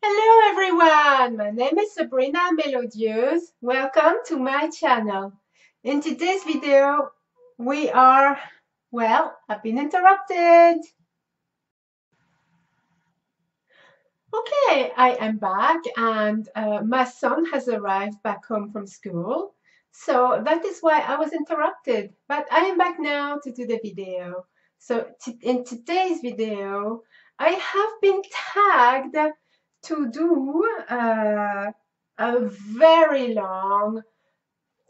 Hello everyone, my name is Sabrina Melodieuse. Welcome to my channel. In today's video, I've been interrupted. Okay, I am back and my son has arrived back home from school. So that is why I was interrupted, but I am back now to do the video. So in today's video, I have been tagged to do a very long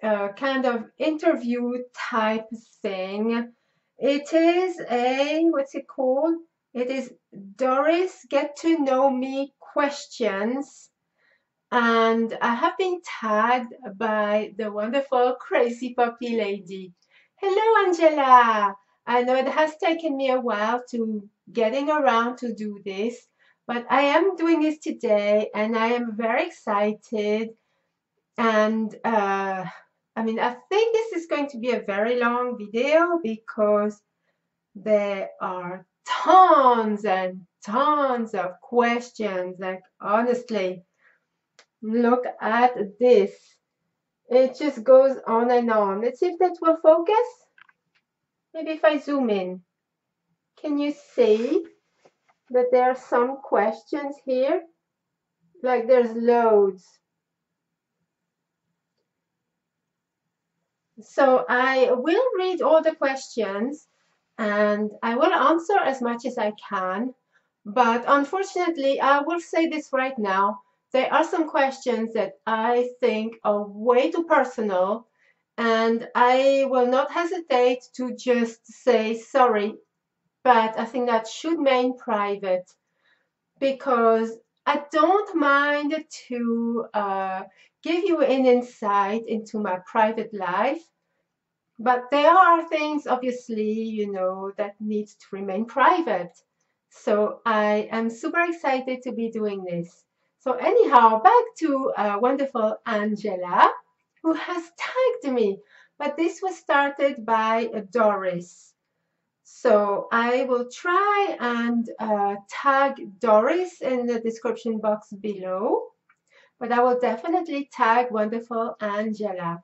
kind of interview type thing. It is what's it called? It is Doris Get to Know Me Questions. And I have been tagged by the wonderful crazy puppy lady. Hello, Angela. I know it has taken me a while to getting around to do this, but I am doing this today and I am very excited. And I think this is going to be a very long video because there are tons and tons of questions. Like, honestly, look at this. It just goes on and on. Let's see if that will focus. Maybe if I zoom in. Can you see that there are some questions here? Like there's loads. So I will read all the questions and I will answer as much as I can. But unfortunately, I will say this right now. There are some questions that I think are way too personal, and I will not hesitate to just say sorry, but I think that should remain private because I don't mind to give you an insight into my private life. But there are things, obviously, that needs to remain private. So I am super excited to be doing this. So anyhow, back to wonderful Angela, who has tagged me. But this was started by Doris. So I will try and tag Doris in the description box below. But I will definitely tag wonderful Angela.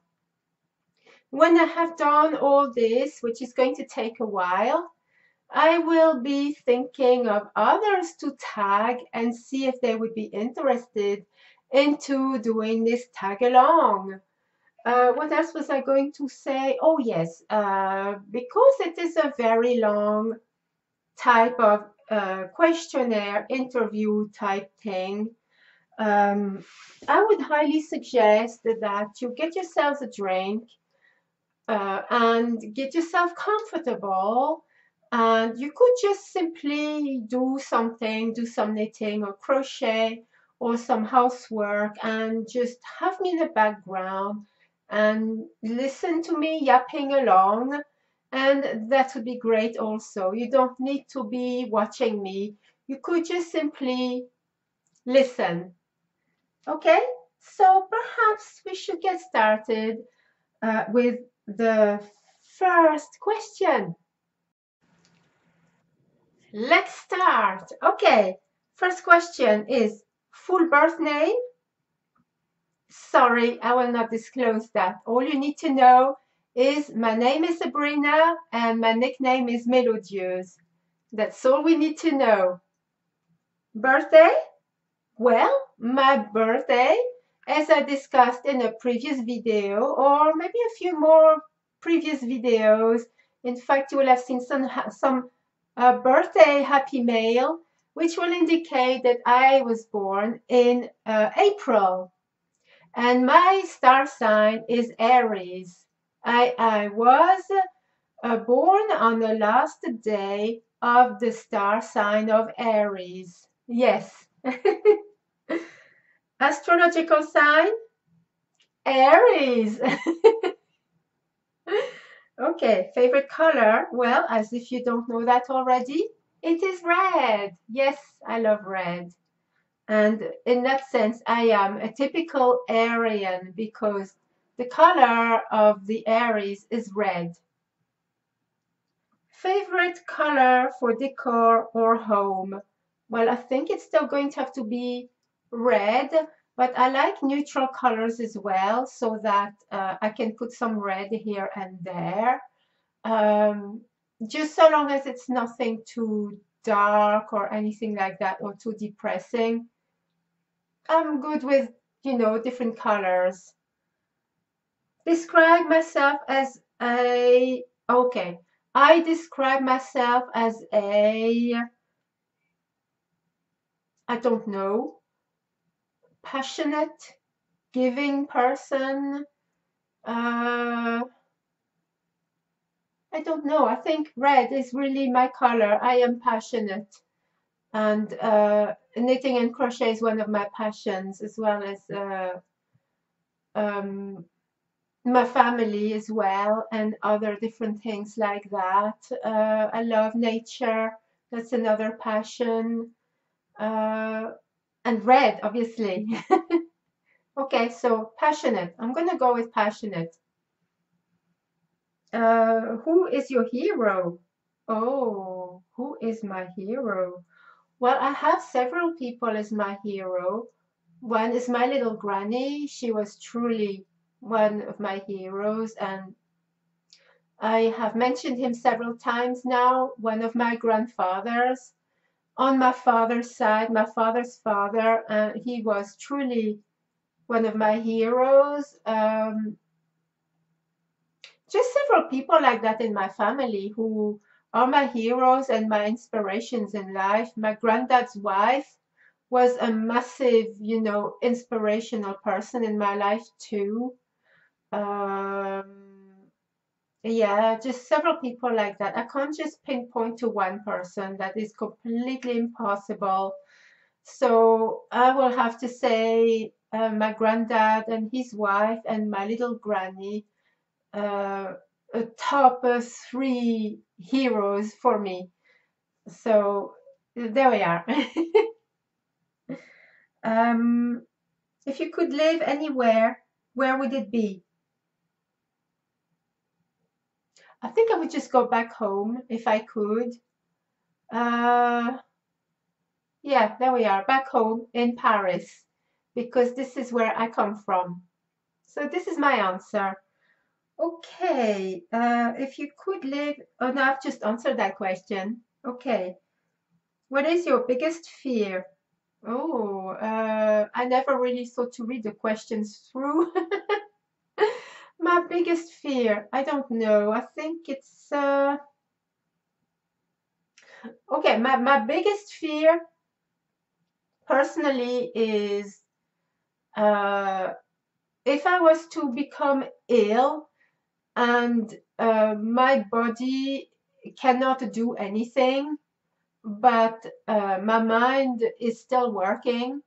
When I have done all this, which is going to take a while, I will be thinking of others to tag and see if they would be interested into doing this tag along. What else was I going to say? Oh yes, because it is a very long type of questionnaire interview type thing, I would highly suggest that you get yourselves a drink and get yourself comfortable. And you could just simply do something, do some knitting or crochet or some housework and just have me in the background and listen to me yapping along. And that would be great also. You don't need to be watching me. You could just simply listen. Okay, so perhaps we should get started with the first question. Let's start. Okay, first question is full birth name. Sorry, I will not disclose that. All you need to know is my name is Sabrina and my nickname is Melodieuse. That's all we need to know. Birthday? Well, my birthday, as I discussed in a previous video, or maybe a few more previous videos. In fact, you will have seen some birthday happy mail, which will indicate that I was born in April. And my star sign is Aries. I was born on the last day of the star sign of Aries. Yes. Astrological sign? Aries. Okay, favorite color? Well, as if you don't know that already, it is red. Yes, I love red. And in that sense, I am a typical Arian because the color of the Aries is red. Favorite color for decor or home? Well, I think it's still going to have to be red, but I like neutral colors as well, so that I can put some red here and there. Um, just so long as it's nothing too dark or anything like that, or too depressing. I'm good with, different colors. Describe myself as a, okay. I describe myself as I don't know, passionate, giving person. Uh, I don't know. I think red is really my color. I am passionate. And knitting and crochet is one of my passions, as well as um, my family as well, and other different things like that. I love nature. That's another passion. Uh, and red, obviously. Okay, so passionate. I'm going to go with passionate. Who is your hero? Oh, who is my hero? Well, I have several people as my hero. One is my little granny. She was truly one of my heroes, and I have mentioned him several times now. One of my grandfathers on my father's side, my father's father, he was truly one of my heroes. Just several people like that in my family who are my heroes and my inspirations in life. My granddad's wife was a massive, inspirational person in my life too. Um, yeah, just several people like that. I can't just pinpoint to one person. That is completely impossible. So I will have to say my granddad and his wife and my little granny, uh, a top three heroes for me. So there we are. um, if you could live anywhere, where would it be? I think I would just go back home if I could. Uh, yeah, there we are, back home in Paris, because this is where I come from. So this is my answer. Okay, if you could live, oh no, I've just answered that question. Okay, what is your biggest fear? Oh, I never really thought to read the questions through. My biggest fear, I don't know. I think it's okay. My biggest fear personally is uh, if I was to become ill and my body cannot do anything, but my mind is still working.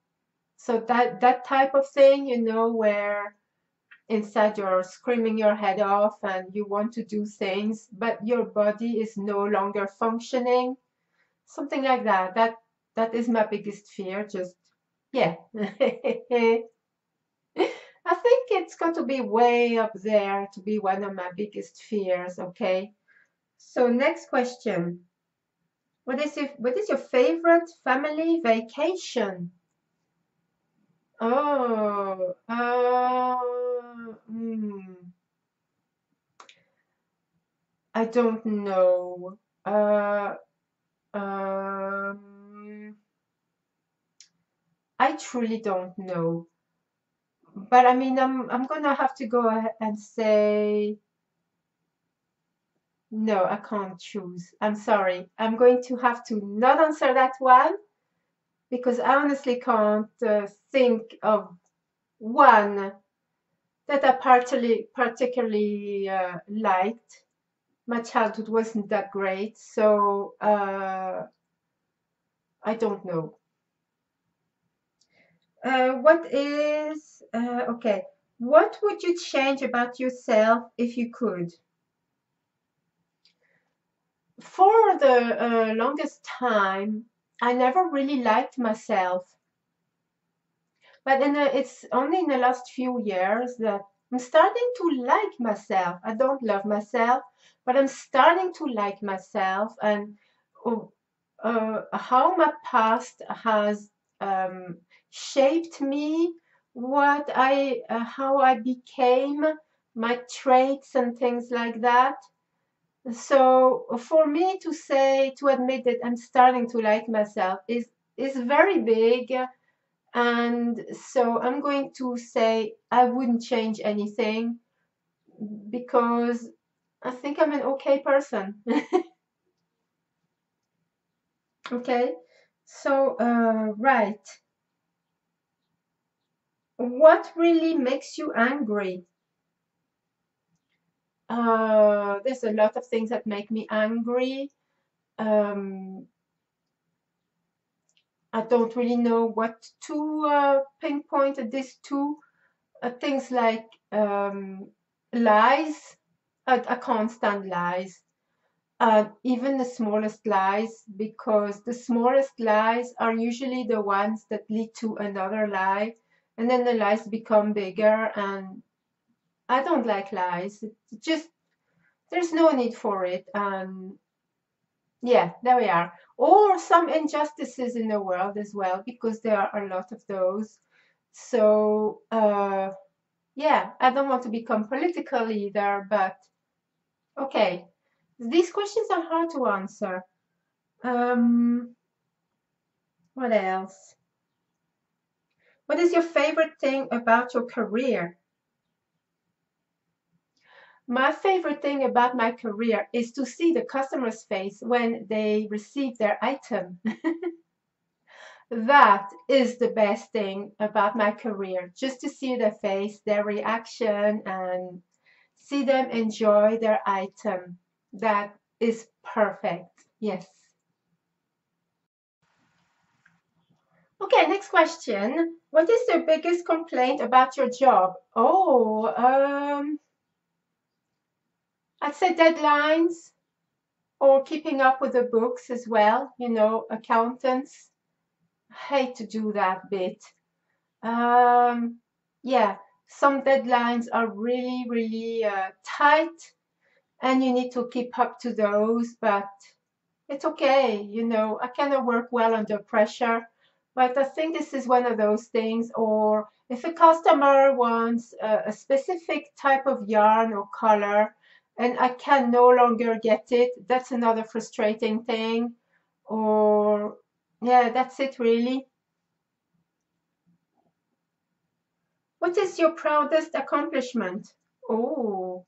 So that type of thing, where inside you're screaming your head off and you want to do things, but your body is no longer functioning. Something like that. That is my biggest fear. Just yeah. I think it's got to be way up there to be one of my biggest fears. Okay. So next question. What is your favorite family vacation? Oh, I don't know. Um, I truly don't know. But I mean, I'm gonna have to go ahead and say no, I can't choose. I'm sorry. I'm going to have to not answer that one because I honestly can't think of one that I particularly liked. My childhood wasn't that great, so I don't know. Okay, what would you change about yourself if you could? For the longest time, I never really liked myself, but it's only in the last few years that I'm starting to like myself. I don't love myself, but I'm starting to like myself, and how my past has shaped me, how I became, my traits and things like that. So for me to admit that I'm starting to like myself is very big. And so I'm going to say I wouldn't change anything because I think I'm an okay person. Okay, so right. What really makes you angry? There's a lot of things that make me angry. Um, I don't really know what to pinpoint at this two. Things like lies. I can't stand lies. Even the smallest lies, because the smallest lies are usually the ones that lead to another lie, and then the lies become bigger. And I don't like lies. It just there's no need for it. Yeah, there we are. Or some injustices in the world as well, because there are a lot of those. So yeah, I don't want to become political either, but okay. These questions are hard to answer. What else? What is your favorite thing about your career? My favorite thing about my career is to see the customer's face when they receive their item. That is the best thing about my career, just to see their face, their reaction, and see them enjoy their item. That is perfect. Yes. Okay, next question. What is your biggest complaint about your job? Oh, I'd say deadlines or keeping up with the books as well. You know, accountants hate to do that bit. Yeah, some deadlines are really, really tight, and you need to keep up to those, but it's okay. You know, I cannot work well under pressure, but I think this is one of those things. Or if a customer wants a specific type of yarn or color, and I can no longer get it, that's another frustrating thing. Or, yeah, that's it really. What is your proudest accomplishment? Oh,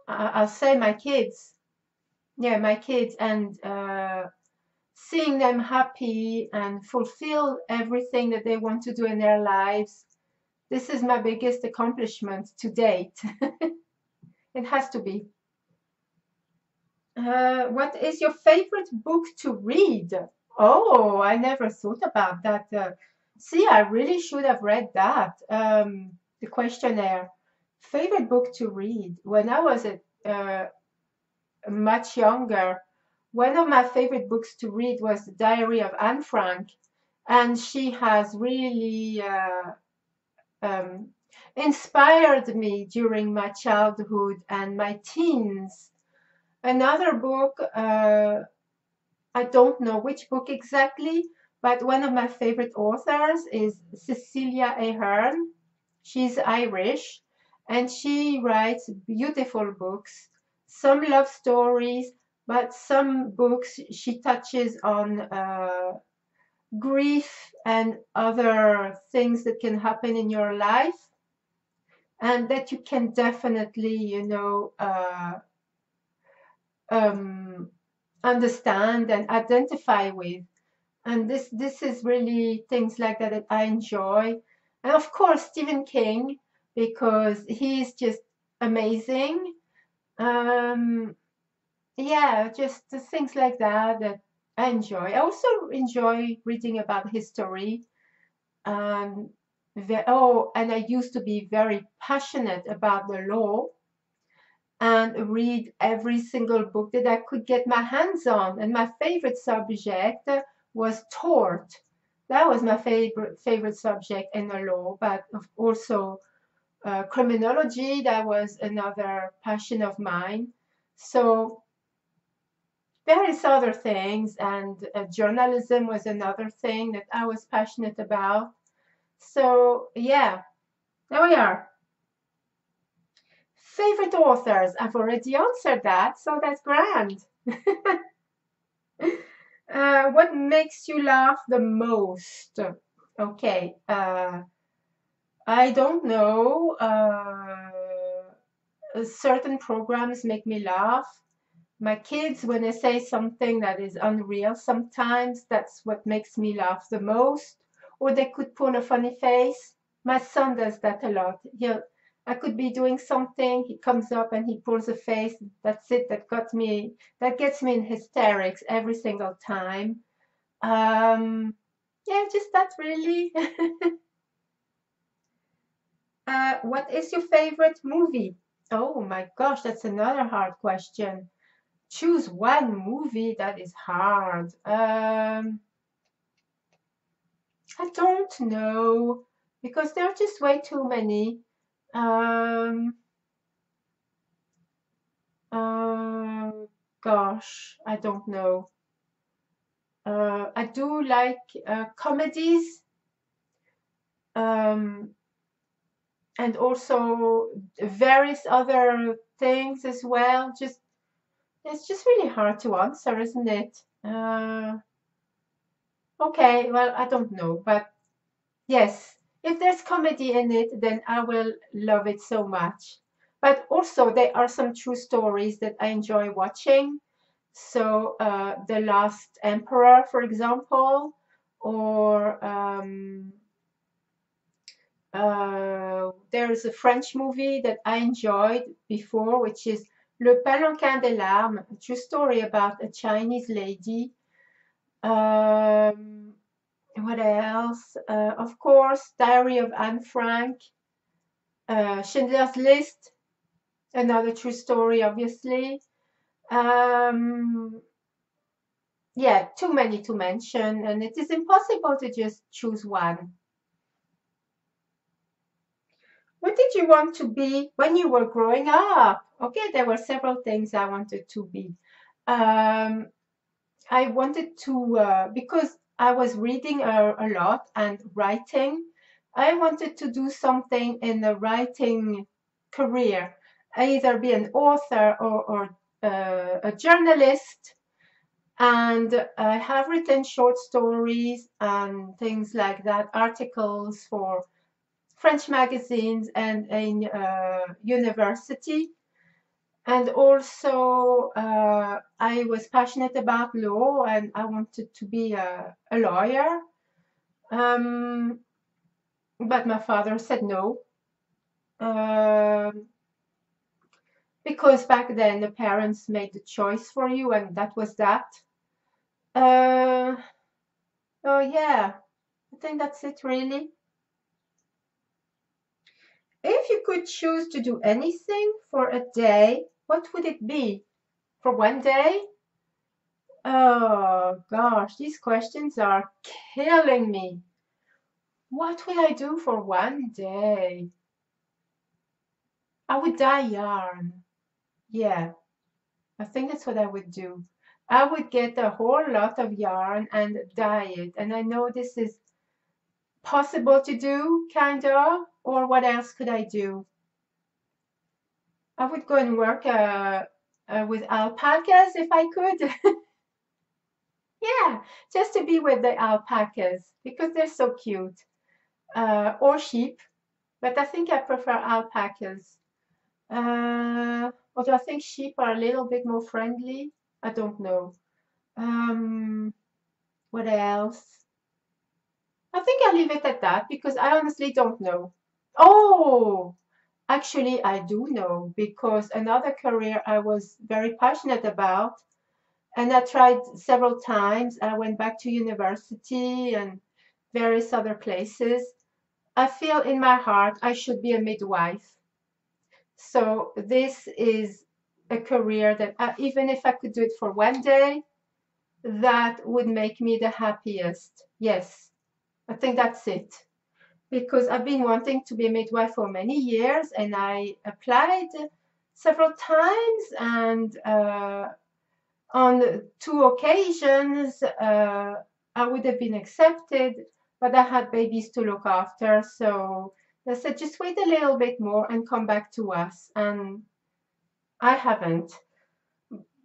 I'll say my kids. Yeah, my kids, and seeing them happy and fulfill everything that they want to do in their lives. This is my biggest accomplishment to date. It has to be. What is your favorite book to read? Oh, I never thought about that. See, I really should have read that. The questionnaire. Favorite book to read. When I was much younger, one of my favorite books to read was The Diary of Anne Frank, and she has really um, inspired me during my childhood and my teens. Another book, I don't know which book exactly, but one of my favorite authors is Cecilia Ahern. She's Irish, and she writes beautiful books, some love stories, but some books she touches on grief and other things that can happen in your life, and that you can definitely, um, understand and identify with. And this is really things like that I enjoy. And of course, Stephen King, because he's just amazing. Um, yeah, just the things like that I enjoy. I also enjoy reading about history. Um, and I used to be very passionate about the law and read every single book that I could get my hands on. And my favorite subject was tort. That was my favorite subject in the law, but also criminology. That was another passion of mine. So various other things, and journalism was another thing that I was passionate about. So yeah, there we are. Favorite authors, I've already answered that, so that's grand. What makes you laugh the most? Okay, I don't know. Certain programs make me laugh. My kids, when they say something that is unreal, sometimes that's what makes me laugh the most. Or they could pull a funny face. My son does that a lot. I could be doing something, he comes up and he pulls a face. That's it. That gets me in hysterics every single time. Yeah, just that really. What is your favorite movie? Oh my gosh, that's another hard question. Choose one movie, that is hard. I don't know because there are just way too many. Um, uh, Gosh, I don't know. I do like comedies, um, and also various other things as well. Just it's just really hard to answer, isn't it? Okay, well, I don't know, but yes, if there's comedy in it, then I will love it so much. But also, there are some true stories that I enjoy watching. So, The Last Emperor, for example, or there's a French movie that I enjoyed before, which is Le Palanquin des Larmes, a true story about a Chinese lady. Um, what else? Of course, Diary of Anne Frank, Schindler's List, another true story, obviously. Um, yeah, too many to mention, and it is impossible to just choose one. What did you want to be when you were growing up? Okay, there were several things I wanted to be. Um, I wanted to, because I was reading a lot and writing, I wanted to do something in the writing career, either be an author or a journalist. And I have written short stories and things like that, articles for French magazines and in university. And also, I was passionate about law and I wanted to be a lawyer. Um, but my father said no, um, because back then the parents made the choice for you, and that was that. Uh, oh, yeah, I think that's it, really. If you could choose to do anything for a day, what would it be? For one day? Oh gosh, these questions are killing me. What will I do for one day? I would dye yarn. Yeah, I think that's what I would do. I would get a whole lot of yarn and dye it. And I know this is possible to do, kind of. Or what else could I do? I would go and work with alpacas if I could. Yeah, just to be with the alpacas because they're so cute. Or sheep, but I think I prefer alpacas. Although I think sheep are a little bit more friendly. I don't know. Um, what else? I think I'll leave it at that because I honestly don't know. Oh, actually, I do know because another career I was very passionate about and I tried several times. I went back to university and various other places. I feel in my heart I should be a midwife. So this is a career that even if I could do it for one day, that would make me the happiest. Yes, I think that's it. Because I've been wanting to be a midwife for many years and I applied several times and On two occasions, I would have been accepted, but I had babies to look after. So they said, just wait a little bit more and come back to us. And I haven't.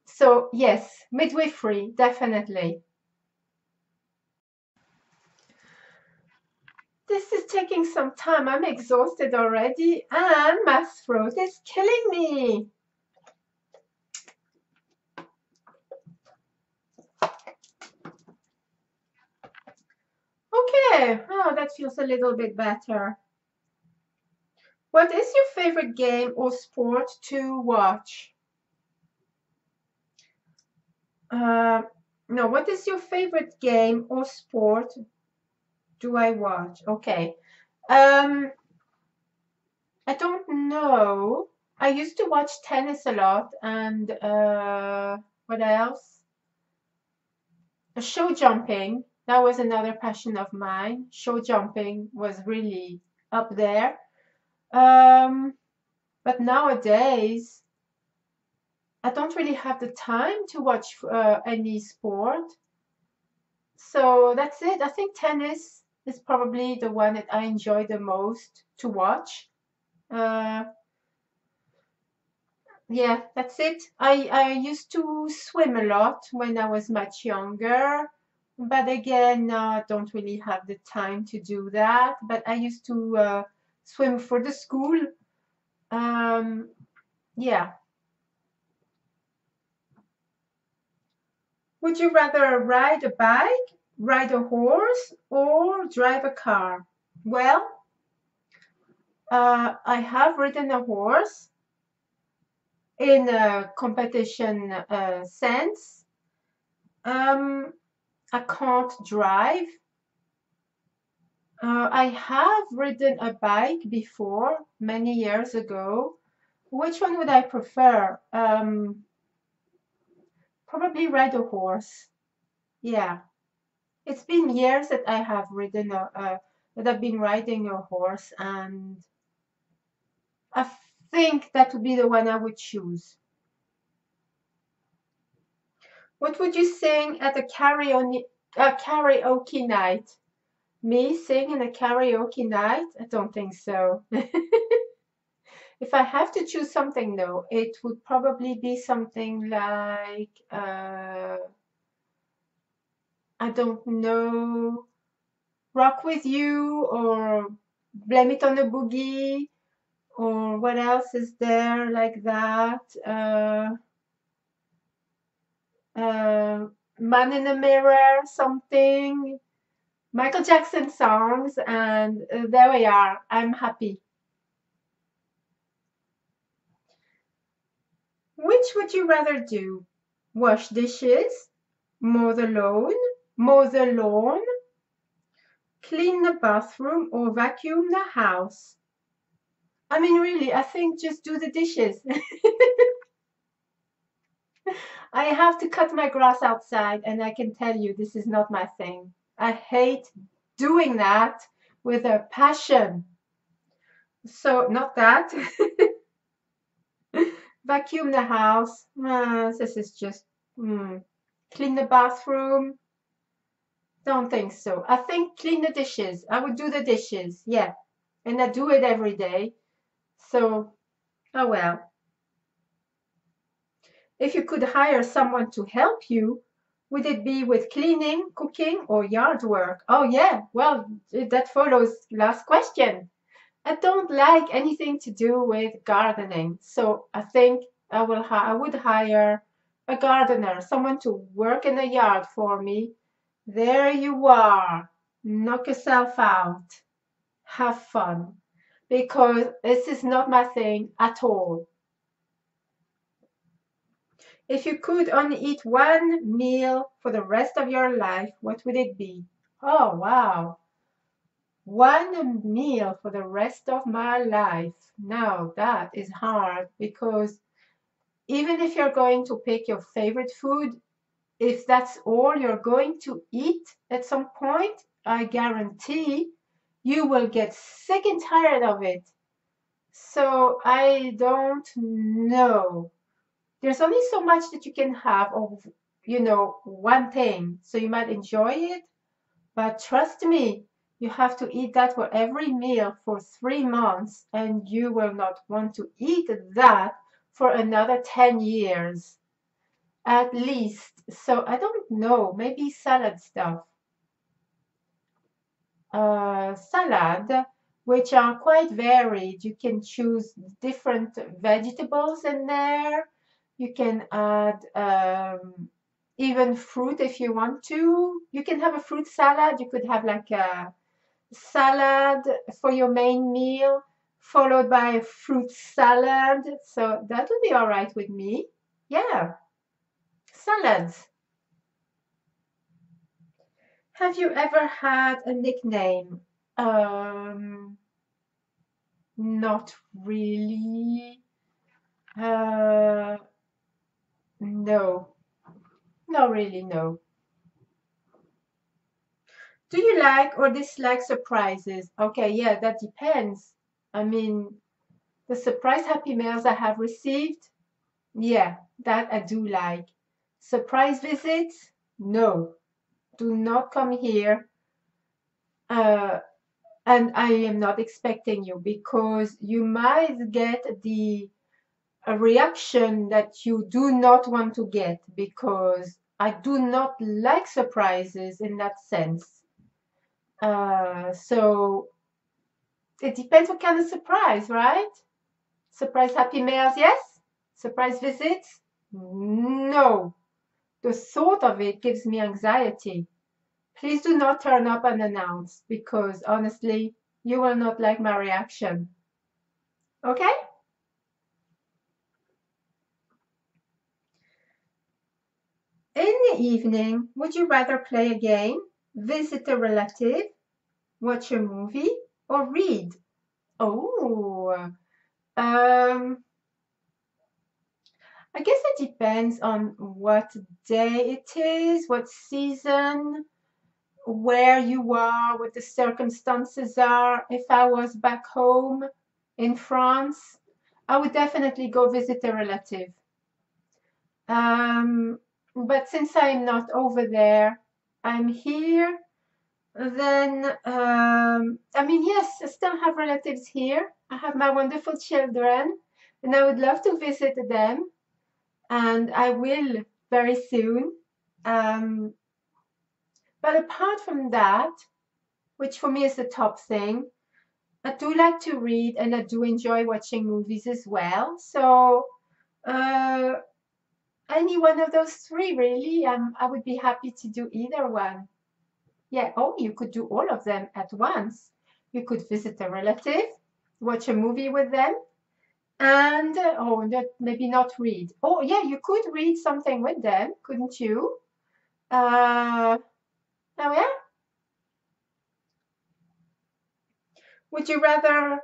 So yes, midwifery, definitely. This is taking some time. I'm exhausted already and my throat is killing me. Okay, oh, that feels a little bit better. What is your favorite game or sport to watch? Uh, no, what is your favorite game or sport do I watch? Okay. I don't know. I used to watch tennis a lot and what else? Show jumping. That was another passion of mine. Show jumping was really up there. Um, but nowadays, I don't really have the time to watch any sport. So that's it. I think tennis is probably the one that I enjoy the most to watch. Uh, yeah, that's it. I used to swim a lot when I was much younger, but again, I don't really have the time to do that. But I used to swim for the school. Um, yeah. Would you rather ride a bike, ride a horse, or drive a car? Well, I have ridden a horse in a competition sense. Um, I can't drive. I have ridden a bike before, many years ago. Which one would I prefer? Probably ride a horse. Yeah, it's been years that I have ridden that I've been riding a horse, and I think that would be the one I would choose. What would you sing at a karaoke night? Me sing in a karaoke night? I don't think so. If I have to choose something though, it would probably be something like I don't know, Rock With You or Blame It on a Boogie or what else is there like that? Man in the Mirror, something. Michael Jackson songs, and there we are. I'm happy. Which would you rather do? Wash dishes, mow the lawn, mow the lawn, clean the bathroom, or vacuum the house? I mean, really, I think just do the dishes. I have to cut my grass outside, and I can tell you this is not my thing. I hate doing that with a passion. So, not that. Vacuum the house. This is just clean the bathroom. Don't think so. I think clean the dishes. I would do the dishes. Yeah. And I do it every day. So, oh well. If you could hire someone to help you, would it be with cleaning, cooking, or yard work? Oh yeah. Well, that follows last question. I don't like anything to do with gardening, so I think I would hire a gardener, someone to work in the yard for me. There you are. Knock yourself out. Have fun. Because this is not my thing at all. If you could only eat one meal for the rest of your life, what would it be? Oh, wow. One meal for the rest of my life. Now that is hard because even if you're going to pick your favorite food, if that's all you're going to eat at some point, I guarantee you will get sick and tired of it. So I don't know. there's only so much that you can have of, one thing. So you might enjoy it, but trust me, you have to eat that for every meal for 3 months, and you will not want to eat that for another 10 years at least. So I don't know, maybe salad stuff. Salad, which are quite varied. You can choose different vegetables in there. You can add even fruit if you want to. You can have a fruit salad. You could have like a salad for your main meal, followed by a fruit salad. So that would be all right with me. Yeah, salads. Have you ever had a nickname? Um, Not really. Uh, no, not really, no. Do you like or dislike surprises? Okay, yeah, that depends. I mean, the surprise happy mails I have received, yeah, that I do like. Surprise visits? No, do not come here. Uh, and I am not expecting you because you might get a reaction that you do not want to get because I do not like surprises in that sense. So it depends what kind of surprise, right? Surprise happy mails, yes. Surprise visits, no. The thought of it gives me anxiety. Please do not turn up unannounced because honestly, you will not like my reaction. Okay? In the evening, would you rather play a game, visit a relative, watch a movie, or read? Oh, um, I guess it depends on what day it is, what season, where you are, what the circumstances are. If I was back home in France, I would definitely go visit a relative. Um, but since I'm not over there, I'm here. Then, I mean, yes, I still have relatives here. I have my wonderful children, and I would love to visit them, and I will very soon. Um, but apart from that, which for me is the top thing, I do like to read and I do enjoy watching movies as well. So, uh, any one of those three, really, I would be happy to do either one. Yeah, oh, you could do all of them at once. You could visit a relative, watch a movie with them, and maybe not read. Oh, yeah, you could read something with them, couldn't you? Oh, yeah. Would you rather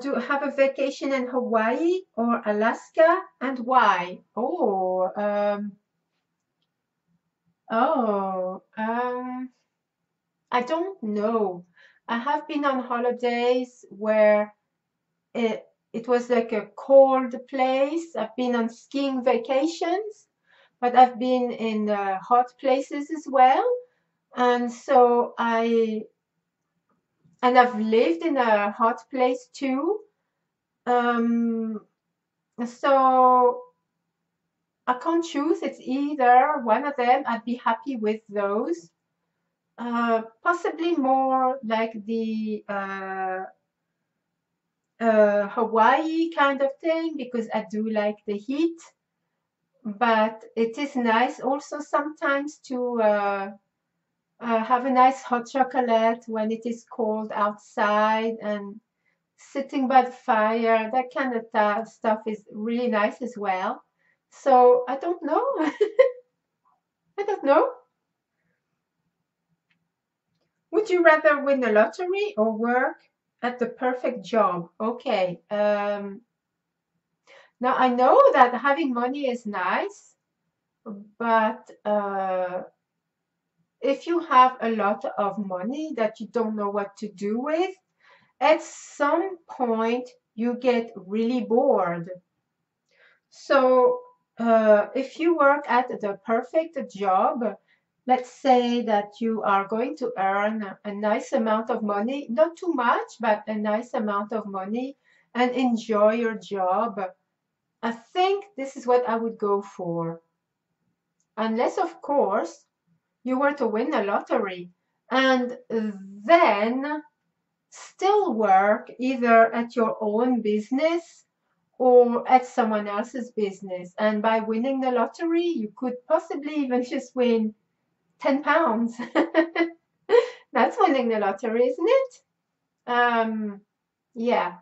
do have a vacation in Hawaii or Alaska, and why? I don't know. I have been on holidays where it was like a cold place. I've been on skiing vacations, but I've been in hot places as well. And so I've lived in a hot place too. Um, so I can't choose. It's either one of them. I'd be happy with those. Possibly more like the Hawaii kind of thing because I do like the heat. But it is nice also sometimes to have a nice hot chocolate when it is cold outside and sitting by the fire. That kind of stuff is really nice as well. So I don't know. I don't know. Would you rather win the lottery or work at the perfect job? Okay. Now I know that having money is nice, but if you have a lot of money that you don't know what to do with, at some point you get really bored. So if you work at the perfect job, let's say that you are going to earn a nice amount of money, not too much, but a nice amount of money, and enjoy your job. I think this is what I would go for. Unless, of course, you were to win a lottery and then still work either at your own business or at someone else's business. And by winning the lottery, you could possibly even just win £10. That's winning the lottery, isn't it? Yeah,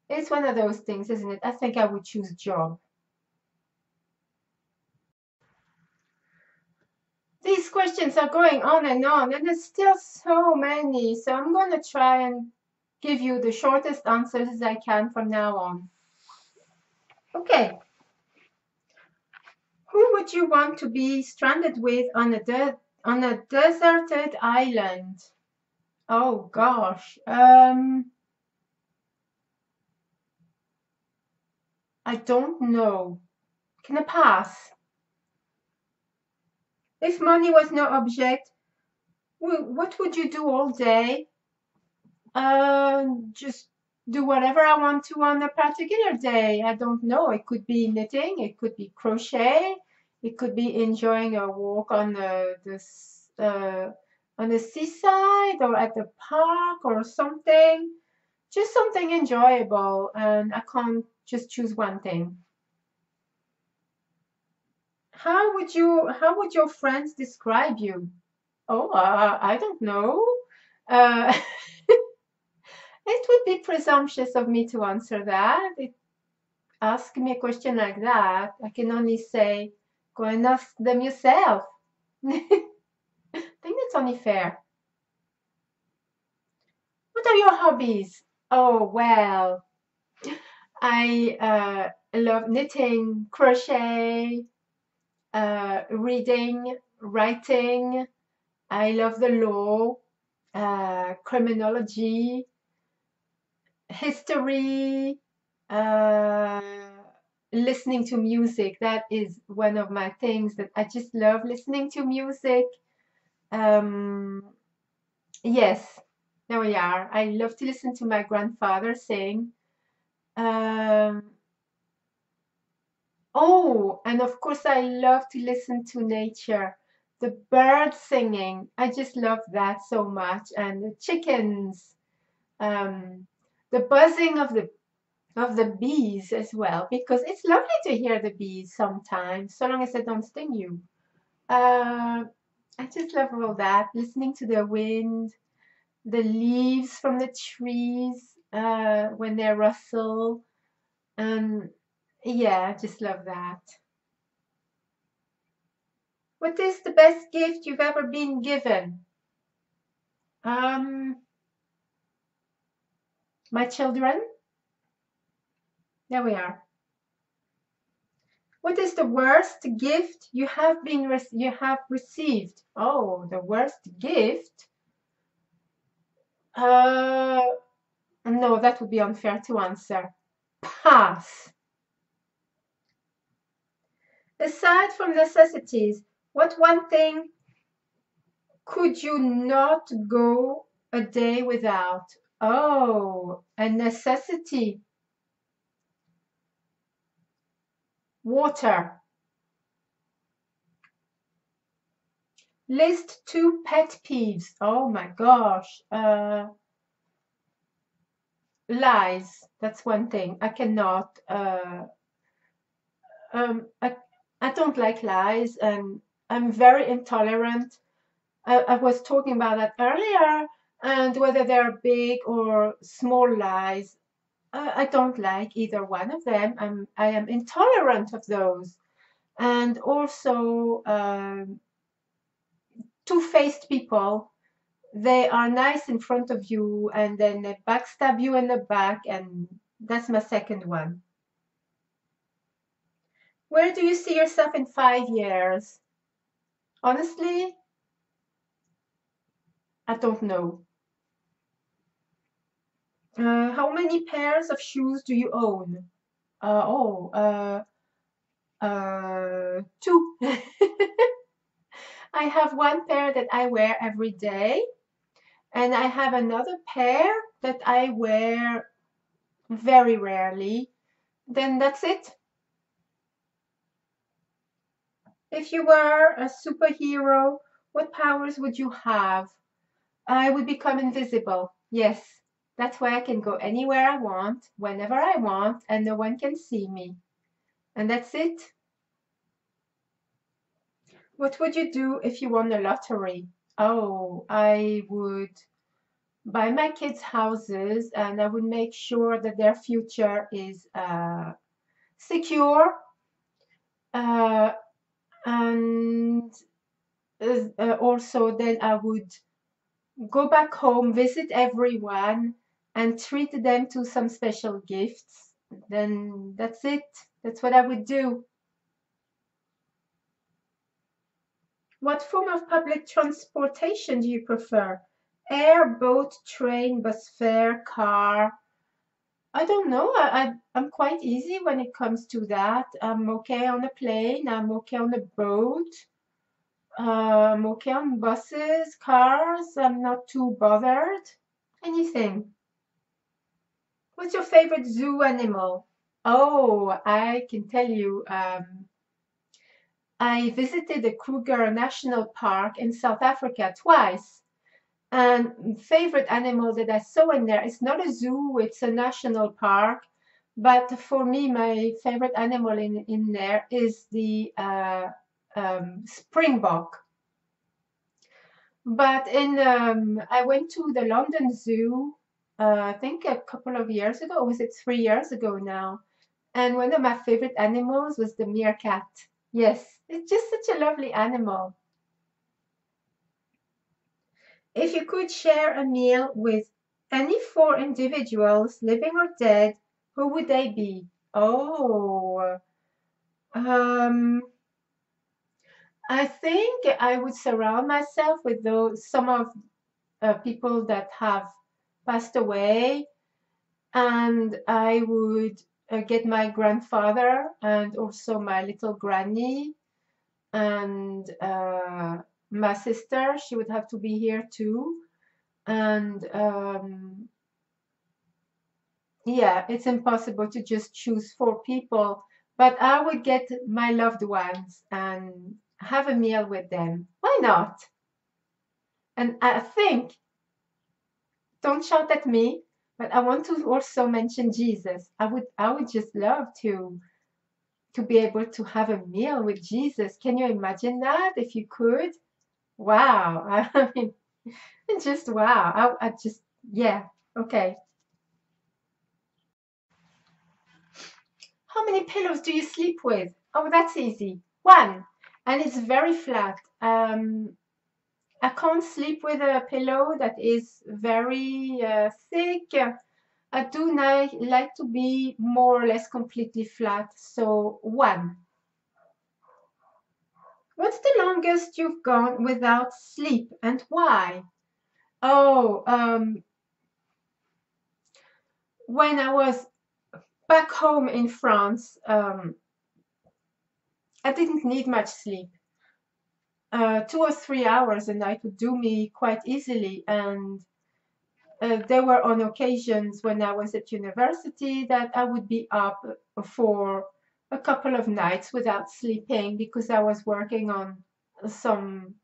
it's one of those things, isn't it? I think I would choose job. These questions are going on, and there's still so many. So I'm going to try and give you the shortest answers as I can from now on. Okay. Who would you want to be stranded with on a deserted island? Oh gosh. I don't know. Can I pass? If money was no object, what would you do all day? Just do whatever I want to on a particular day. I don't know. It could be knitting, it could be crochet, it could be enjoying a walk on the seaside or at the park or something. Just something enjoyable, and I can't just choose one thing. How would your friends describe you? Oh, I don't know. Uh, it would be presumptuous of me to answer that. Ask me a question like that. I can only say, go and ask them yourself. I think that's only fair. What are your hobbies? Oh, well, I love knitting, crochet, reading, writing. I love the law, criminology, history, uh, listening to music. That is one of my things that I just love listening to music. Um, yes, there we are. I love to listen to my grandfather sing. Um, oh, and of course, I love to listen to nature. The birds singing. I just love that so much. And the chickens, um, the buzzing of the bees as well, because it's lovely to hear the bees sometimes, so long as they don't sting you. Uh, I just love all that, listening to the wind, the leaves from the trees when they rustle. And yeah, I just love that. What is the best gift you've ever been given? Um, my children. There we are. What is the worst gift you have received? Oh, the worst gift. No, that would be unfair to answer. Pass. Aside from necessities, what one thing could you not go a day without? Oh, a necessity. Water. List 2 pet peeves. Oh my gosh. Lies. That's one thing. I cannot. Um, I, I don't like lies, and I'm very intolerant. I was talking about that earlier, and whether they're big or small lies, I don't like either one of them. I am intolerant of those. And also, two-faced people. They are nice in front of you, and then they backstab you in the back, and that's my second one. Where do you see yourself in 5 years? Honestly, I don't know. How many pairs of shoes do you own? Two. I have one pair that I wear every day, and I have another pair that I wear very rarely. Then that's it. If you were a superhero, what powers would you have? I would become invisible. Yes, that's why I can go anywhere I want, whenever I want, and no one can see me. And that's it. What would you do if you won the lottery? Oh, I would buy my kids houses and I would make sure that their future is secure, uh, and also then I would go back home, visit everyone, and treat them to some special gifts. Then that's it. That's what I would do. What form of public transportation do you prefer? Air, boat, train, bus fare, car? I don't know. I'm quite easy when it comes to that. I'm okay on a plane. I'm okay on a boat. I'm okay on buses, cars. I'm not too bothered. Anything. What's your favorite zoo animal? Oh, I can tell you. I visited the Kruger National Park in South Africa twice. And favorite animal that I saw in there, it's not a zoo, it's a national park. But for me, my favorite animal in there is the springbok. But I went to the London Zoo, I think a couple of years ago, or was it 3 years ago now? And one of my favorite animals was the meerkat. Yes, it's just such a lovely animal. If you could share a meal with any four individuals, living or dead, who would they be? Oh, um, I think I would surround myself with some of people that have passed away, and I would get my grandfather and also my little granny and my sister. She would have to be here too. And yeah, it's impossible to just choose four people, but I would get my loved ones and have a meal with them. Why not? And I think, don't shout at me, but I want to also mention Jesus. I would just love to be able to have a meal with Jesus. Can you imagine that if you could? Wow. I mean, just wow. I just, yeah. Okay. How many pillows do you sleep with? Oh, that's easy. One. And it's very flat. I can't sleep with a pillow that is very thick. I do like to be more or less completely flat. So one. What's the longest you've gone without sleep and why? Oh, when I was back home in France, I didn't need much sleep. 2 or 3 hours a night would do me quite easily. And there were on occasions when I was at university that I would be up for a couple of nights without sleeping because I was working on some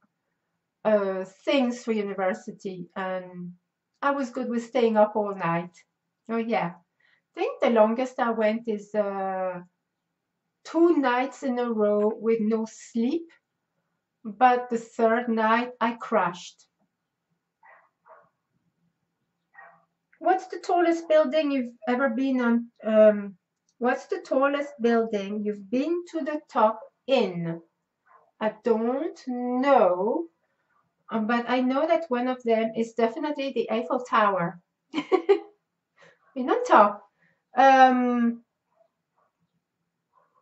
things for university, and I was good with staying up all night. Oh yeah, I think the longest I went is 2 nights in a row with no sleep, but the third night I crashed. What's the tallest building you've ever been on? What's the tallest building you've been to the top in? I don't know, but I know that one of them is definitely the Eiffel Tower. In on top.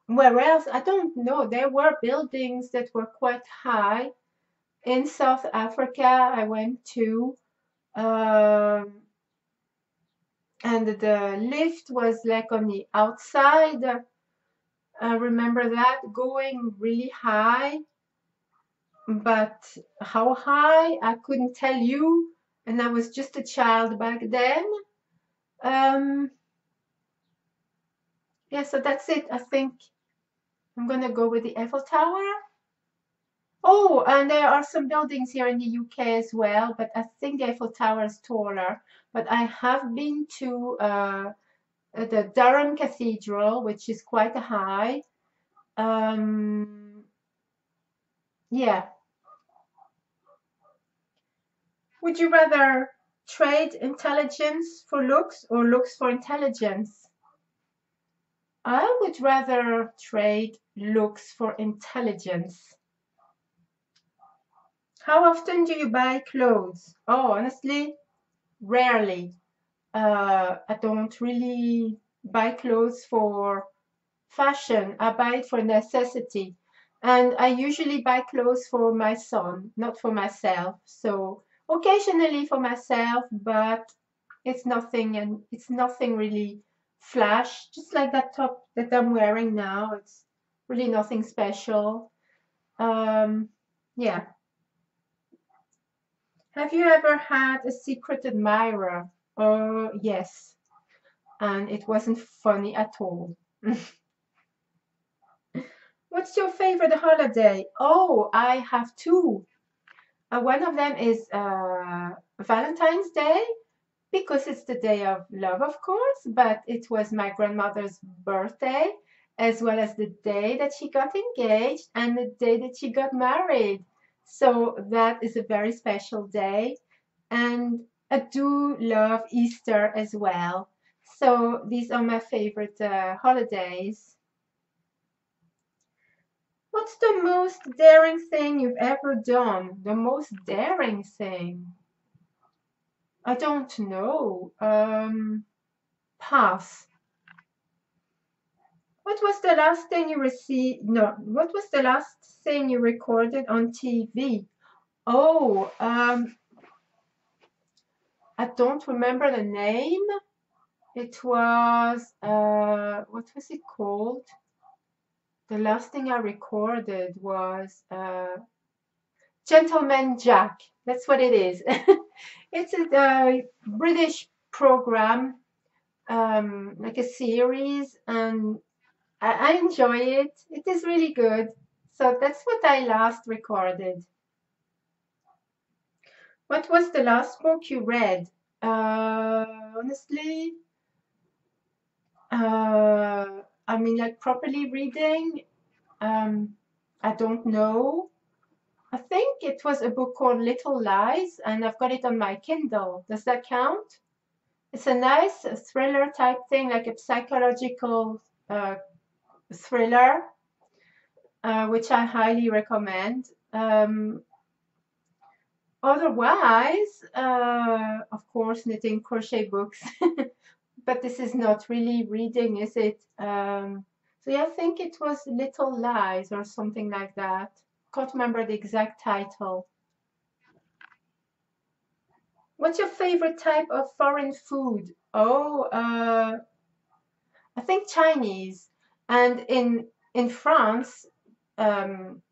Where else? I don't know. There were buildings that were quite high. In South Africa, I went to. Um, and the lift was like on the outside. I remember that going really high, but how high I couldn't tell you, and I was just a child back then. Um, yeah, so that's it. I think I'm gonna go with the Eiffel Tower. Oh, and there are some buildings here in the UK as well, but I think the Eiffel Tower is taller. But I have been to the Durham Cathedral, which is quite high. Yeah. Would you rather trade intelligence for looks or looks for intelligence? I would rather trade looks for intelligence. How often do you buy clothes? Oh, honestly, rarely. I don't really buy clothes for fashion. I buy it for necessity. And I usually buy clothes for my son, not for myself. So occasionally for myself, but it's nothing really flash, just like that top that I'm wearing now. It's really nothing special. Yeah. Have you ever had a secret admirer? Oh, yes. And it wasn't funny at all. What's your favorite holiday? Oh, I have two. One of them is Valentine's Day because it's the day of love, of course, but it was my grandmother's birthday as well as the day that she got engaged and the day that she got married. So that is a very special day. And I do love Easter as well. So these are my favorite holidays. What's the most daring thing you've ever done? The most daring thing? I don't know. Pass. What was the last thing you received? No, what was the last thing you recorded on TV? Oh, I don't remember the name. It was, what was it called? The last thing I recorded was Gentleman Jack. That's what it is. It's a British program, like a series, and I enjoy it. It is really good. So that's what I last recorded. What was the last book you read? Honestly, I mean, like properly reading, I don't know. I think it was a book called Little Lies, and I've got it on my Kindle. Does that count? It's a nice thriller type thing, like a psychological thriller, which I highly recommend. Otherwise, of course, knitting crochet books, but this is not really reading, is it? So yeah, I think it was Little Lies or something like that. Can't remember the exact title. What's your favorite type of foreign food? Oh, I think Chinese. And in France, um,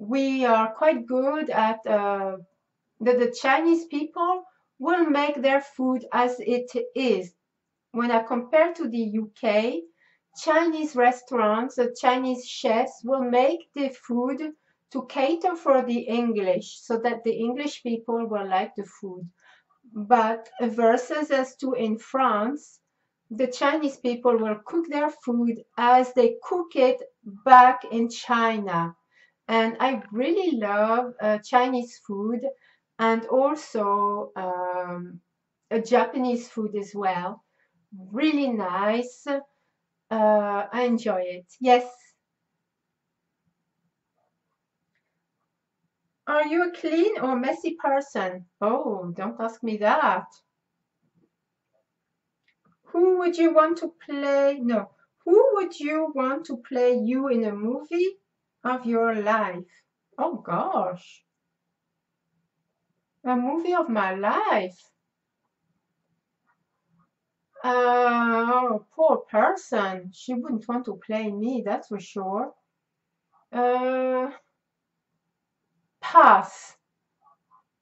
we are quite good at the Chinese people will make their food as it is. When I compare to the UK, Chinese restaurants, the Chinese chefs will make the food to cater for the English so that the English people will like the food. But versus as to in France, the Chinese people will cook their food as they cook it back in China. And I really love Chinese food and also Japanese food as well. Really nice. I enjoy it. Yes. Are you a clean or messy person? Oh, don't ask me that. Who would you want to play? No. Who would you want to play you in a movie of your life? Oh gosh. A movie of my life. Poor person. She wouldn't want to play me, that's for sure. Uh, Pass.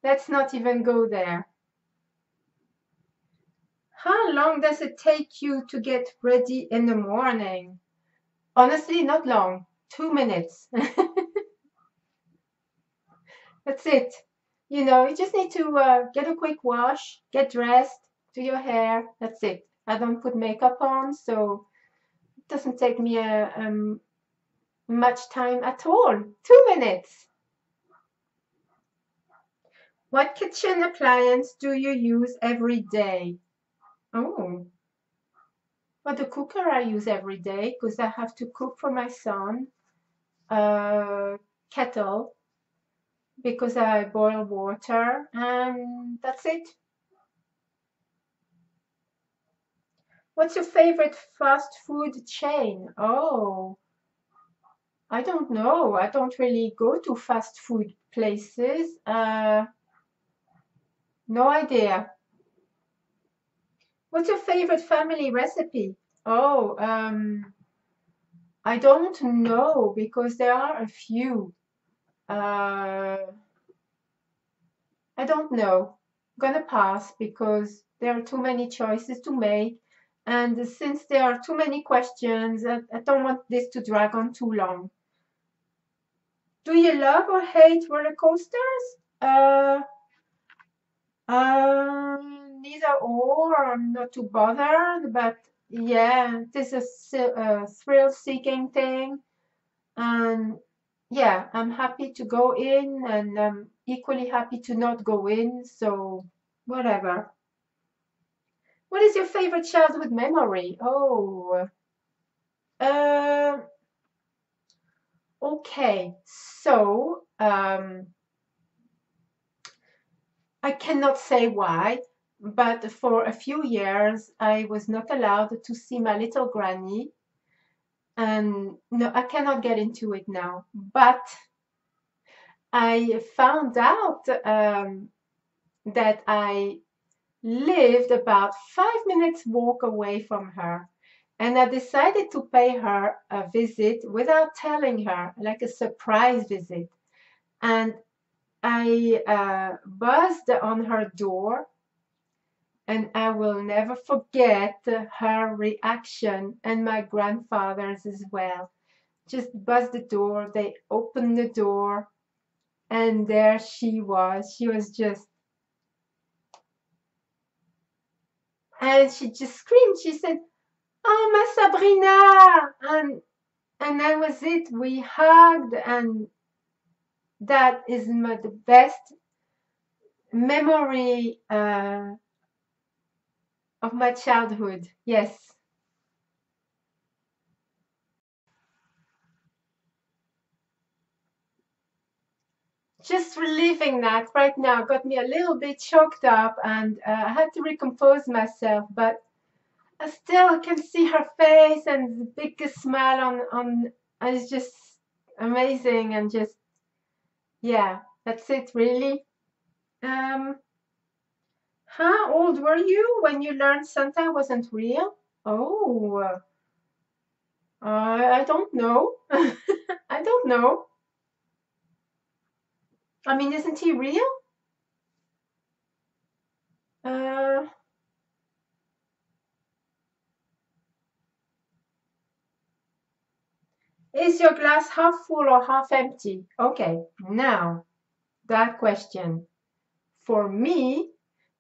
Let's not even go there. How long does it take you to get ready in the morning? Honestly, not long. 2 minutes. That's it. You just need to get a quick wash, get dressed, do your hair. That's it. I don't put makeup on, so it doesn't take me much time at all. 2 minutes. What kitchen appliance do you use every day? Oh, well, the cooker I use every day because I have to cook for my son. Kettle because I boil water, and that's it. What's your favorite fast food chain? Oh, I don't know. I don't really go to fast food places. No idea. What's your favorite family recipe? Oh, I don't know because there are a few. Uh, I don't know. I'm gonna pass because there are too many choices to make. And since there are too many questions, I don't want this to drag on too long. Do you love or hate roller coasters? Uh, Neither or. I'm not too bothered, but yeah, this is a thrill-seeking thing. And yeah, I'm happy to go in and I'm equally happy to not go in. So whatever. What is your favorite childhood memory? Oh, uh, okay. So, I cannot say why, but for a few years I was not allowed to see my little granny, and no, I cannot get into it now. But I found out that I lived about 5 minutes walk away from her. And I decided to pay her a visit without telling her, like a surprise visit. And I buzzed on her door, and I will never forget her reaction and my grandfather's as well. Just buzzed the door, they opened the door, and there she was. She was just, and she just screamed. She said, "Oh, my Sabrina!" And that was it. We hugged, and that is the best memory of my childhood. Yes. Just reliving that right now got me a little bit choked up, and I had to recompose myself, but I still can see her face and the biggest smile on and it's just amazing, and just yeah, that's it really. Um, how old were you when you learned Santa wasn't real? Oh, I don't know. I don't know. I mean, isn't he real? Uh, is your glass half full or half empty? Okay, now that question. For me,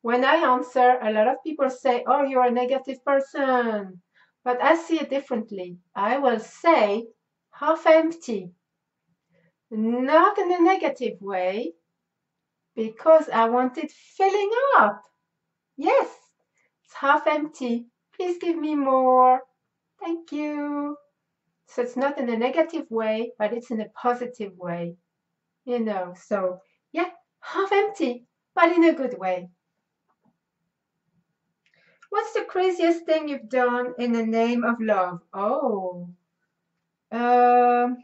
when I answer, a lot of people say, "Oh, you're a negative person." But I see it differently. I will say half empty, not in a negative way, because I want it filling up. Yes, it's half empty. Please give me more. Thank you. So it's not in a negative way, but it's in a positive way, So yeah, half empty, but in a good way. What's the craziest thing you've done in the name of love? Oh, um,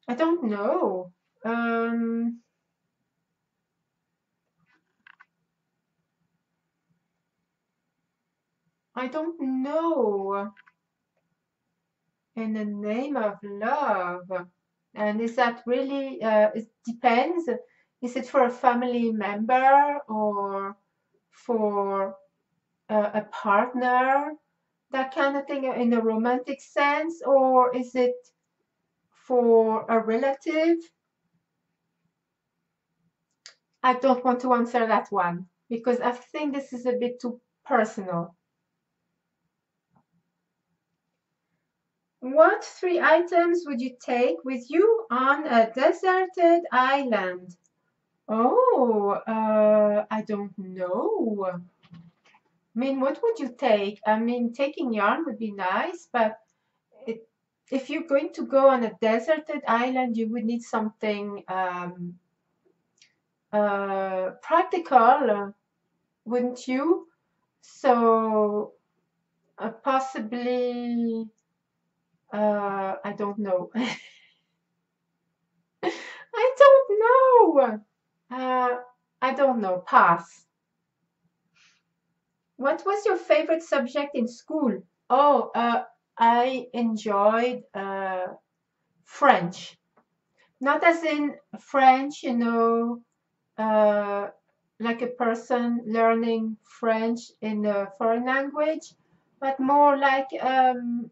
I don't know. Um, I don't know. In the name of love. And is that really, it depends. Is it for a family member or for a partner? That kind of thing in a romantic sense? Or is it for a relative? I don't want to answer that one because I think this is a bit too personal. What three items would you take with you on a deserted island? Oh, I don't know. I mean, what would you take? I mean, taking yarn would be nice, but it, if you're going to go on a deserted island, you would need something practical, wouldn't you? So possibly, I don't know. I don't know. I don't know. Pass. What was your favorite subject in school? Oh, I enjoyed French. Not as in French, like a person learning French in a foreign language, but more like um,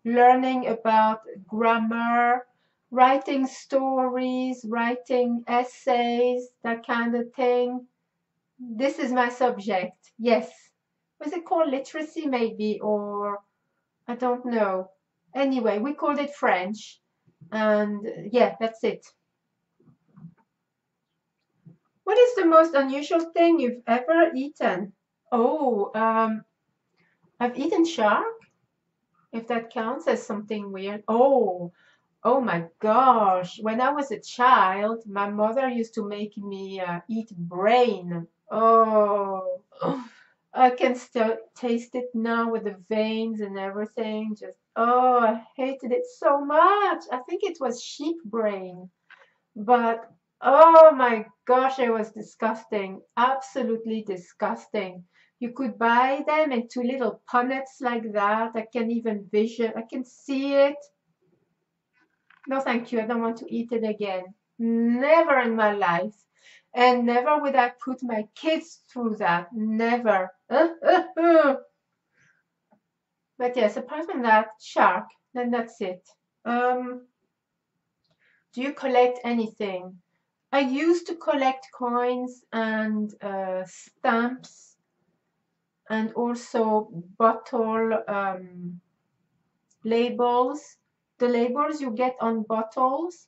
learning about grammar, writing stories, writing essays, that kind of thing. This is my subject. Yes. Was it called literacy maybe, or I don't know. Anyway, we called it French. And yeah, that's it. What is the most unusual thing you've ever eaten? Oh, I've eaten shark, if that counts as something weird. Oh my gosh. When I was a child, my mother used to make me eat brain. Oh, I can still taste it now with the veins and everything. Just, oh, I hated it so much. I think it was sheep brain. But oh my gosh, it was disgusting. Absolutely disgusting. You could buy them in two little punnets like that. I can see it. No, thank you. I don't want to eat it again. Never in my life. And never would I put my kids through that. Never. But yes, apart from that, shark. Then that's it. Do you collect anything? I used to collect coins and stamps and also bottle labels. The labels you get on bottles.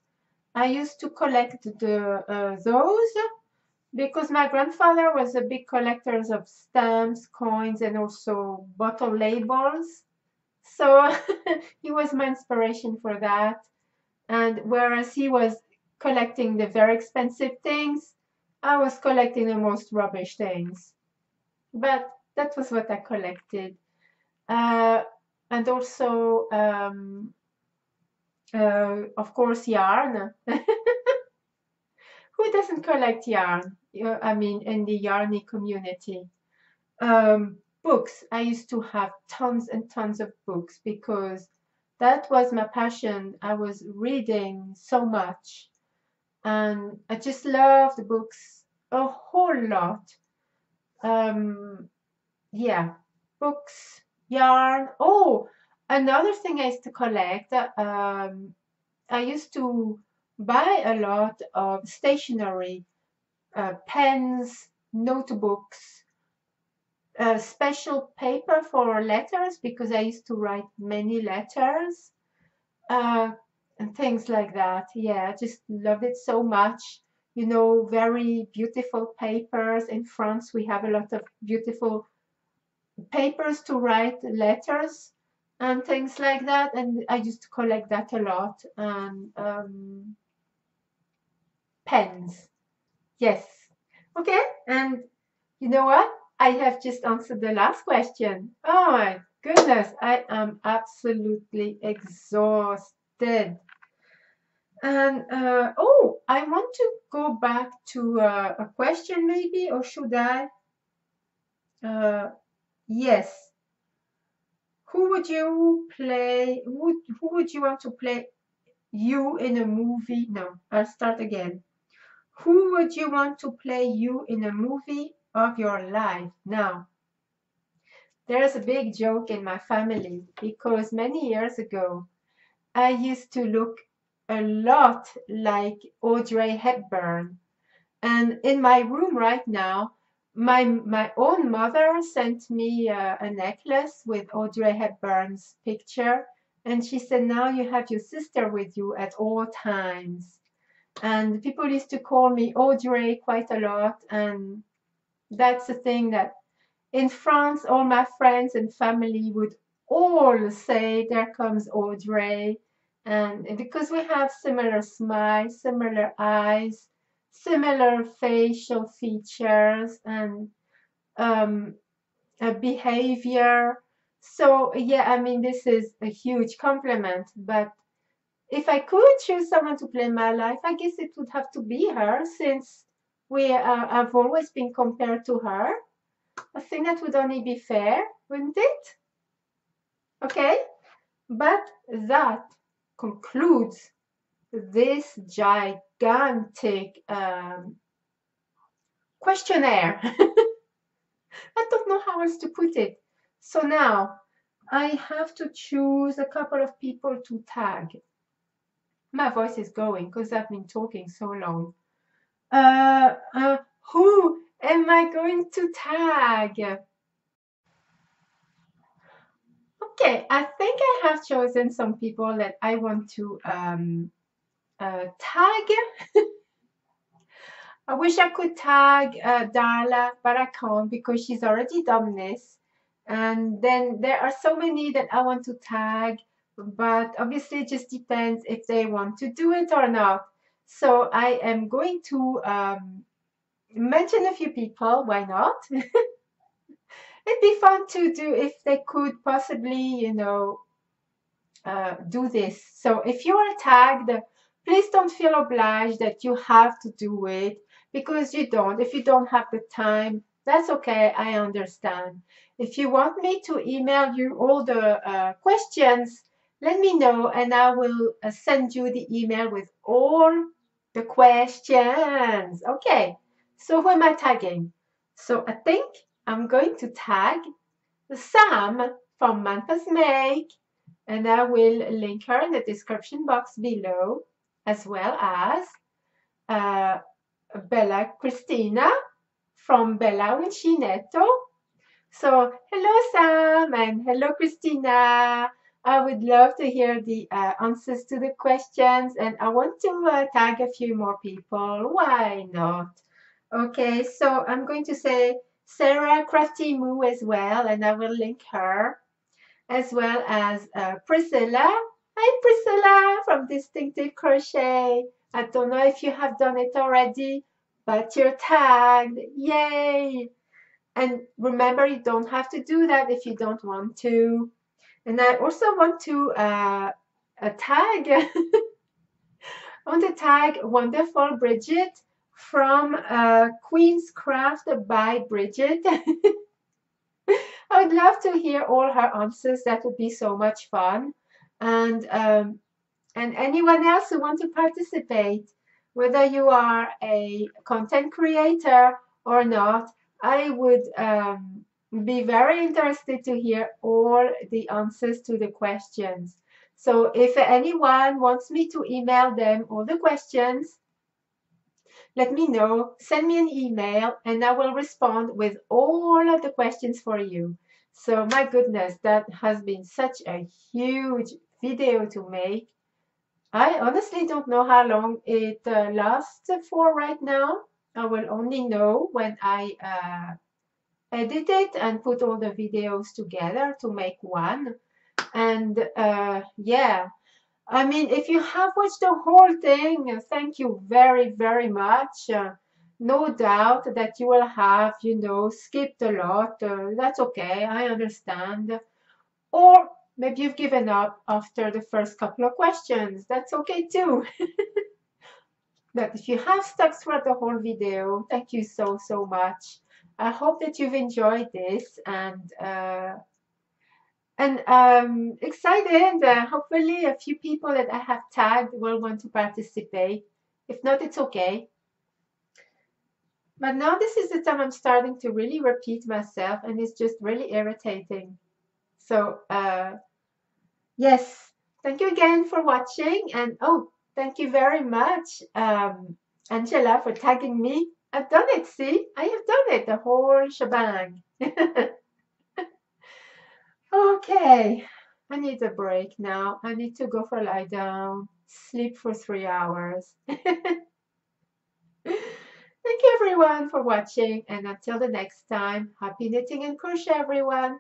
I used to collect those because my grandfather was a big collector of stamps, coins, and also bottle labels. So he was my inspiration for that. And whereas he was collecting the very expensive things, I was collecting the most rubbish things. But that was what I collected. Uh, and also, of course, yarn. Who doesn't collect yarn? I mean, in the yarny community. Books. I used to have tons and tons of books because that was my passion. I was reading so much and I just loved books a whole lot. Yeah, books, yarn. Oh, another thing I used to collect. I used to buy a lot of stationery, pens, notebooks, special paper for letters because I used to write many letters, uh, and things like that. Yeah, I just loved it so much. Very beautiful papers. In France, we have a lot of beautiful papers to write letters and things like that. And I used to collect that a lot. And pens. Yes. Okay. And you know what? I have just answered the last question. Oh my goodness. I am absolutely exhausted. And oh, I want to go back to a question maybe, or should I? Yes. Who would you play? Who would you want to play you in a movie? No, I'll start again. Who would you want to play you in a movie of your life? Now, there's a big joke in my family because many years ago, I used to look a lot like Audrey Hepburn. And in my room right now, my own mother sent me a necklace with Audrey Hepburn's picture. And she said, now you have your sister with you at all times. And people used to call me Audrey quite a lot. And that's the thing that in France, all my friends and family would all say, there comes Audrey. And because we have similar smiles, similar eyes, similar facial features, and um, a behavior. So, yeah, I mean, this is a huge compliment. But if I could choose someone to play my life, I guess it would have to be her, since I've always been compared to her. I think that would only be fair, wouldn't it? Okay, but that concludes this gigantic questionnaire. I don't know how else to put it. So now I have to choose a couple of people to tag. My voice is going because I've been talking so long. Uh, uh, who am I going to tag? Okay, I think I have chosen some people that I want to tag. I wish I could tag Darla, but I can't because she's already done this. And then there are so many that I want to tag, but obviously it just depends if they want to do it or not. So I am going to mention a few people. Why not? It'd be fun to do if they could possibly, do this. So if you are tagged, please don't feel obliged that you have to do it, because you don't. If you don't have the time, that's okay. I understand. If you want me to email you all the questions, let me know and I will send you the email with all the questions. Okay, so who am I tagging? So I think I'm going to tag Sam from Memphis Make, and I will link her in the description box below, as well as uh, Bella Cristina from Bella Uncinetto. So hello Sam and hello Christina. I would love to hear the answers to the questions, and I want to tag a few more people. Why not? Okay, so I'm going to say Sarah Crafty Moo as well, and I will link her, as well as Priscilla. Hi, Priscilla from Distinctive Crochet. I don't know if you have done it already, but you're tagged. Yay! And remember, you don't have to do that if you don't want to. And I also want to tag, I want to tag Wonderful Bridget from Queen's Craft by Bridget. I would love to hear all her answers. That would be so much fun. And anyone else who wants to participate, whether you are a content creator or not, I would be very interested to hear all the answers to the questions. So if anyone wants me to email them all the questions, let me know, send me an email, and I will respond with all of the questions for you. So my goodness, that has been such a huge video to make. I honestly don't know how long it lasts for right now. I will only know when I edit it and put all the videos together to make one. And yeah, I mean, if you have watched the whole thing, thank you very, very much. No doubt that you will have, skipped a lot. That's okay, I understand. Or maybe you've given up after the first couple of questions. That's okay too. But if you have stuck throughout the whole video, thank you so, so much. I hope that you've enjoyed this and excited. Hopefully a few people that I have tagged will want to participate. If not, it's okay. But now this is the time I'm starting to really repeat myself and it's just really irritating. So yes, thank you again for watching. And oh, thank you very much, Angela, for tagging me. I've done it, see? I have done it, the whole shebang. Okay, I need a break now. I need to go for a lie down, sleep for 3 hours. Thank you everyone for watching, and until the next time, happy knitting and crochet everyone.